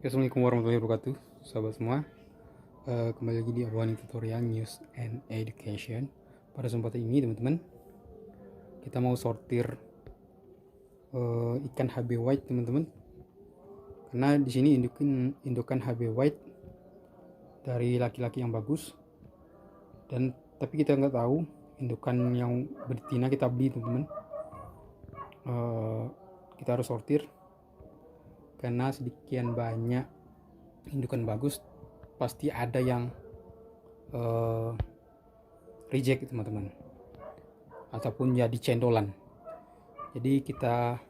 Assalamualaikum warahmatullahi wabarakatuh, sahabat semua. Kembali lagi di Abani Tutorial News and Education. Pada kesempatan ini, teman-teman, kita mau sortir ikan HB white, teman-teman. Karena di sini indukan HB white dari laki-laki yang bagus, dan tapi kita nggak tahu indukan yang betina kita beli, teman-teman. Kita harus sortir karena sedikit banyak indukan bagus pasti ada yang reject, teman-teman, ataupun jadi cendolan. Jadi kita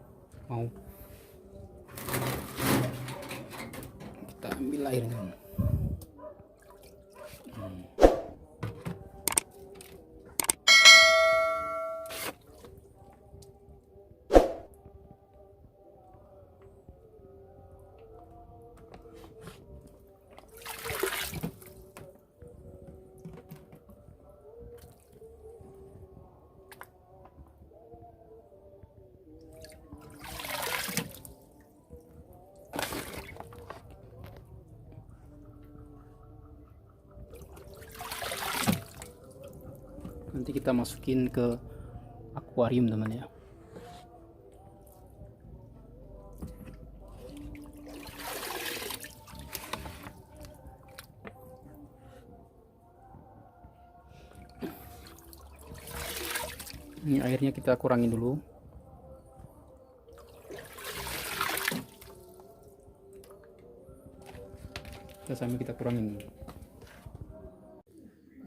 ambil airnya. Nanti kita masukin ke akuarium, teman ya. Ini airnya kita kurangin dulu. Kita kurangin.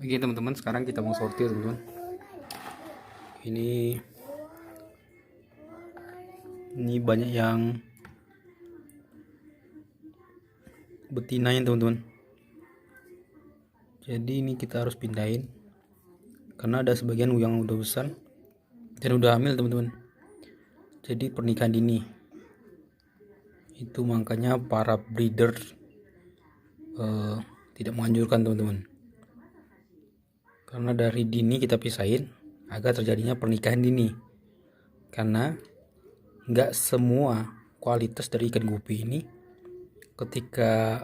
Oke, teman-teman, sekarang kita mau sortir, teman-teman. Ini banyak yang betina ya, teman-teman. Jadi ini kita harus pindahin karena ada sebagian yang udah besar dan udah hamil, teman-teman. Jadi pernikahan dini itu, makanya para breeder tidak menganjurkan, teman-teman, karena dari dini kita pisahin agar terjadinya pernikahan dini. Karena nggak semua kualitas dari ikan gupi ini ketika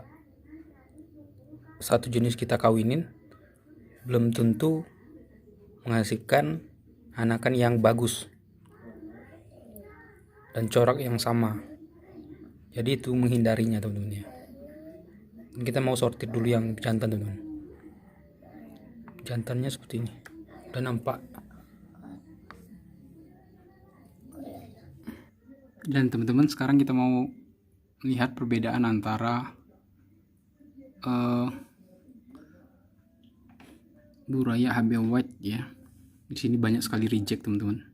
satu jenis kita kawinin belum tentu menghasilkan anakan yang bagus dan corak yang sama. Jadi itu menghindarinya, teman-teman ya. Kita mau sortir dulu yang jantan, teman-teman. Jantannya seperti ini, udah nampak. Dan teman-teman, sekarang kita mau lihat perbedaan antara buraya HB white ya. Di sini banyak sekali reject, teman-teman.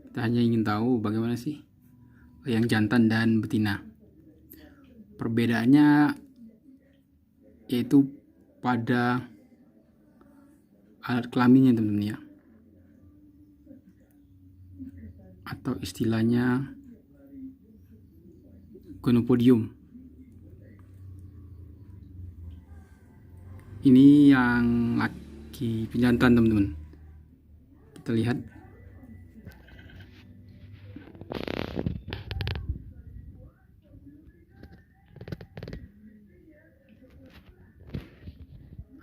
Kita hanya ingin tahu bagaimana sih yang jantan dan betina. Perbedaannya yaitu pada alat kelaminnya, teman-teman ya, atau istilahnya gonopodium. Ini yang laki penjantan, teman-teman. Kita lihat.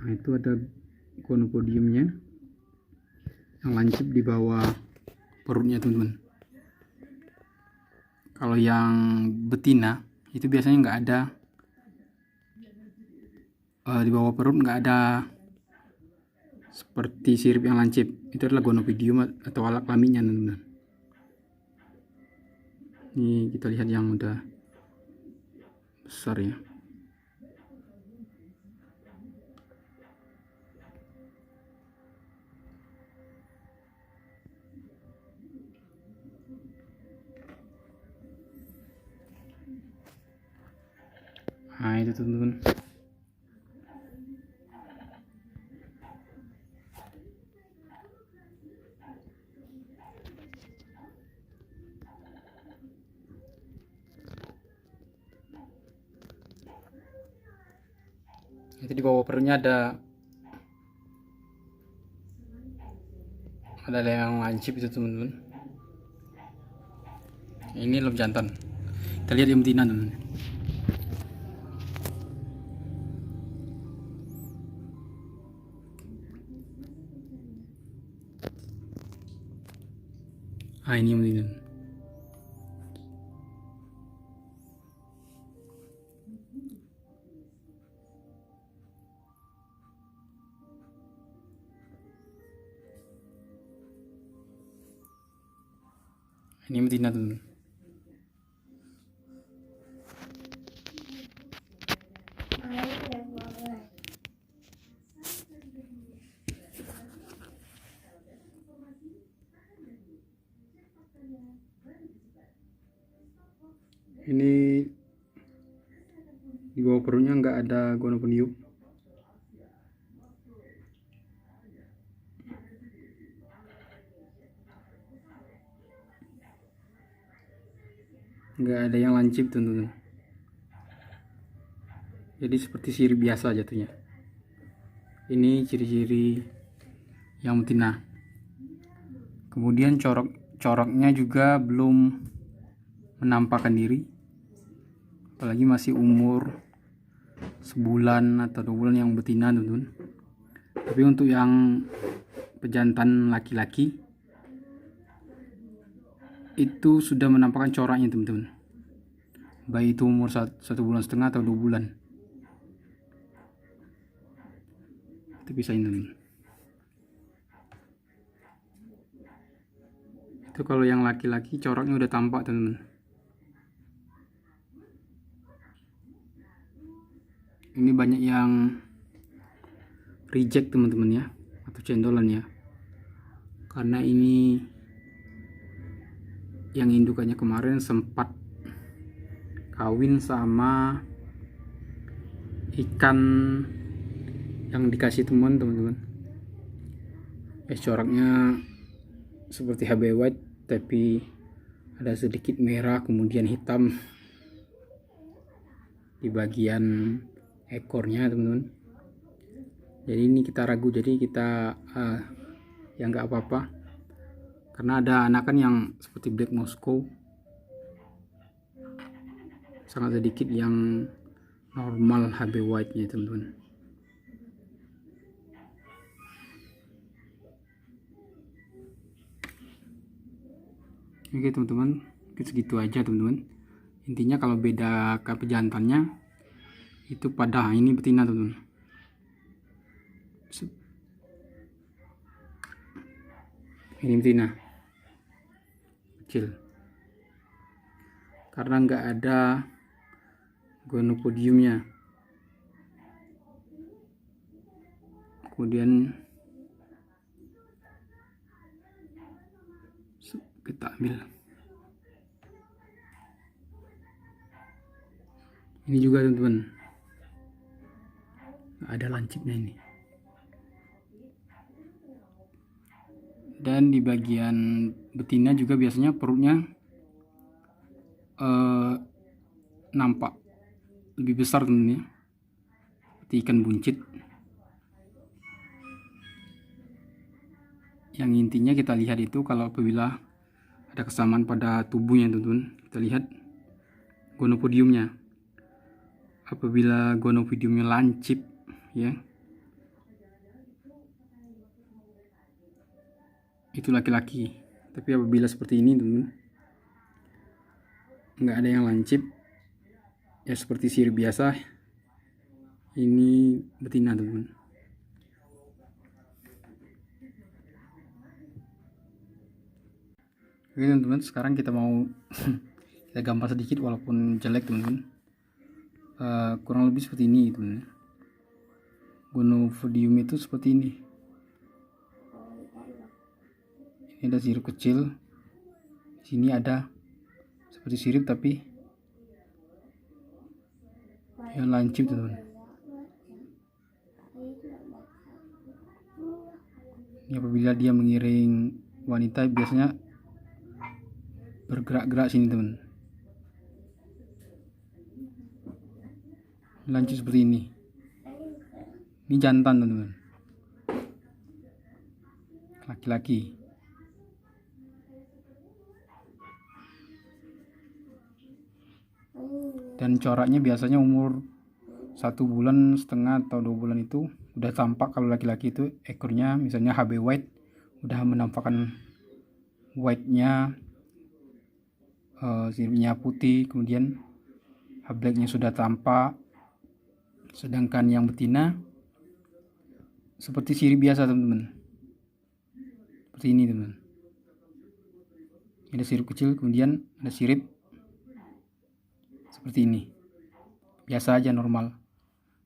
Nah, itu ada gonopodiumnya yang lancip di bawah perutnya, teman-teman. Kalau yang betina itu biasanya nggak ada, di bawah perut nggak ada seperti sirip yang lancip. Itu adalah gonopodium atau alat kelaminnya, teman-teman. Ini kita lihat yang udah besar ya. Nah, itu, teman-teman. Itu di bawah perutnya ada yang lancip itu, teman-teman. Ini lem jantan. Kita lihat yang betina, teman-teman. Ini betina. Ini betina teman. Ini di bawah perutnya nggak ada gonopodium. Nggak ada yang lancip teman-teman. Jadi seperti sirip biasa jatuhnya. Ini ciri-ciri yang betina. Kemudian coraknya juga belum menampakkan diri, apalagi masih umur sebulan atau 2 bulan yang betina teman-teman. Tapi untuk yang pejantan laki-laki itu sudah menampakkan coraknya teman-teman, baik itu umur 1,5 bulan atau 2 bulan. Kita pisahin teman-teman. Itu kalau yang laki-laki coraknya udah tampak teman-teman. Ini banyak yang reject teman-teman ya, atau cendolan ya, karena ini yang indukannya kemarin sempat kawin sama ikan yang dikasih teman-teman. Coraknya seperti HB white tapi ada sedikit merah kemudian hitam di bagian ekornya teman-teman. Jadi ini kita ragu, jadi kita ya nggak apa-apa, karena ada anakan yang seperti Black Moscow sangat sedikit yang normal HB white nya teman-teman. Oke teman-teman, segitu aja teman-teman. Intinya kalau beda pejantannya itu pada ini betina teman-teman. Ini betina kecil karena nggak ada gonopodiumnya. Kemudian kita ambil ini juga teman-teman, nggak ada lancipnya ini. Dan di bagian betina juga biasanya perutnya nampak lebih besar teman-teman ya, seperti ikan buncit. Yang intinya kita lihat itu kalau apabila ada kesamaan pada tubuhnya teman-teman, kita lihat gonopodiumnya. Apabila gonopodiumnya lancip ya, itu laki-laki. Tapi apabila seperti ini teman-teman, nggak ada yang lancip ya, seperti sirip biasa, ini betina teman-teman. Oke teman-teman, sekarang kita mau kita gambar sedikit walaupun jelek teman-teman. Kurang lebih seperti ini teman-teman. Gonopodium itu seperti ini. Ini ada sirip kecil, sini ada seperti sirip tapi yang lancip teman-teman. Ini apabila dia mengiring wanita biasanya bergerak-gerak sini teman. Lancip seperti ini. Ini jantan teman-teman, laki-laki. Dan coraknya biasanya umur 1,5 bulan atau 2 bulan itu udah tampak. Kalau laki-laki itu ekornya misalnya HB white, udah menampakkan white nya siripnya putih, kemudian hableknya sudah tampak. Sedangkan yang betina seperti sirip biasa teman-teman, seperti ini teman-teman. Ada sirip kecil, kemudian ada sirip seperti ini, biasa aja, normal,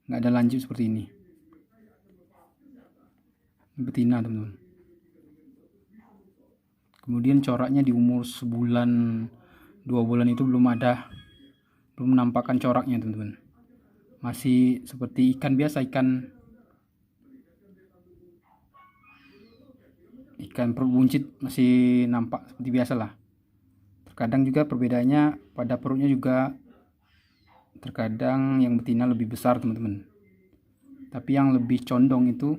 nggak ada lanjut seperti ini. Betina teman-teman. Kemudian coraknya di umur sebulan 2 bulan itu belum menampakkan coraknya teman-teman, masih seperti ikan biasa, ikan perut buncit masih nampak seperti biasa lah. Terkadang juga perbedaannya pada perutnya juga, terkadang yang betina lebih besar teman-teman, tapi yang lebih condong itu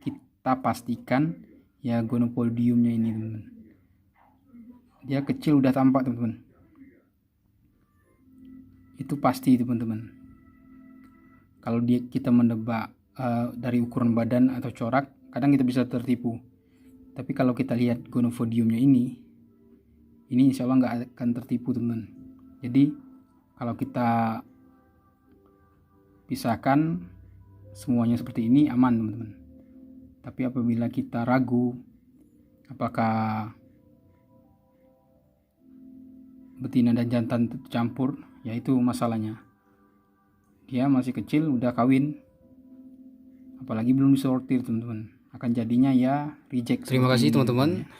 kita pastikan ya gonopodiumnya ini teman-teman. Dia kecil udah tampak teman-teman, itu pasti teman-teman. Kalau kita menebak dari ukuran badan atau corak, kadang kita bisa tertipu. Tapi kalau kita lihat gonopodiumnya ini insya Allah nggak akan tertipu teman-teman. Jadi kalau kita pisahkan semuanya seperti ini, aman teman-teman. Tapi apabila kita ragu apakah betina dan jantan campur, ya itu masalahnya. Dia masih kecil udah kawin, apalagi belum disortir teman-teman, akan jadinya ya reject. Terima kasih teman-teman.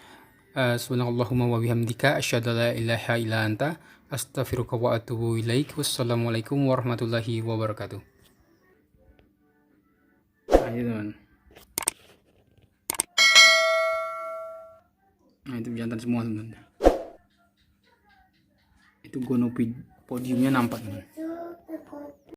Subhanallahumma wa bihamdika asyhadu la ilaha illa anta astaghfiruka wa atubu ilaik. Wassalamualaikum warahmatullahi wabarakatuh. Ayo teman. Nah itu jantan semua teman. Itu gonopodiumnya nampak teman.